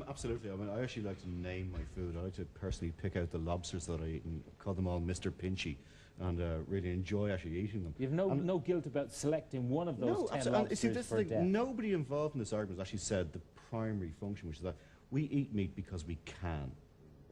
Absolutely. I mean, I actually like to name my food. I like to personally pick out the lobsters that I eat and call them all Mr. Pinchy, and really enjoy actually eating them. You've no guilt about selecting one of those No, 10 absolutely. You see, lobsters this for is death. nobody involved in this argument has actually said the primary function, which is that we eat meat because we can.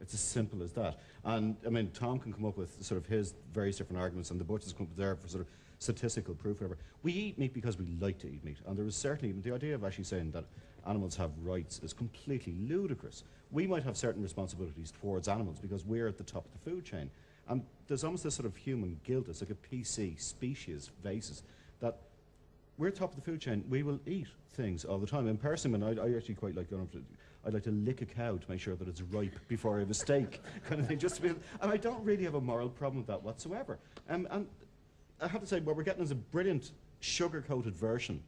It's as simple as that. And I mean, Tom can come up with sort of his various different arguments, and the butchers come up with their for sort of statistical proof, whatever. We eat meat because we like to eat meat, and there is certainly the idea of actually saying that animals have rights is completely ludicrous. We might have certain responsibilities towards animals because we're at the top of the food chain, and there's almost this sort of human guilt. It's like a PC species basis that we're top of the food chain. We will eat things all the time. In person, I actually quite like going up to. I'd like to lick a cow to make sure that it's ripe before I have a steak, kind of thing. Just to be, and I don't really have a moral problem with that whatsoever. And I have to say, what we're getting is a brilliant sugar-coated version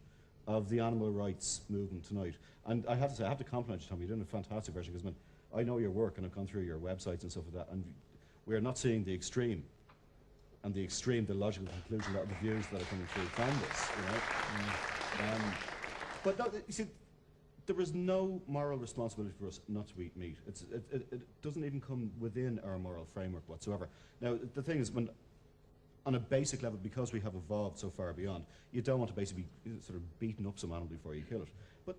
of the animal rights movement tonight. And I have to say, I have to compliment you, Tom. You're doing a fantastic version because I know your work and I've gone through your websites and stuff like that, and we are not seeing the extreme. And the logical conclusion of the views that are coming through from this, you know. But no, you see, there is no moral responsibility for us not to eat meat. It doesn't even come within our moral framework whatsoever. Now, the thing is, on a basic level, because we have evolved so far beyond, you don't want to basically sort of beaten up some animal before you kill it. But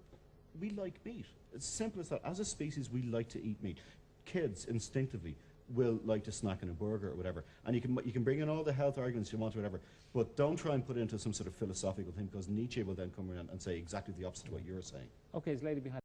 we like meat. It's simple as that. As a species, we like to eat meat. Kids, instinctively, will like to snack on a burger or whatever. And you can bring in all the health arguments you want or whatever, but don't try and put it into some sort of philosophical thing, because Nietzsche will then come around and say exactly the opposite of what you're saying. Okay, it's lady behind.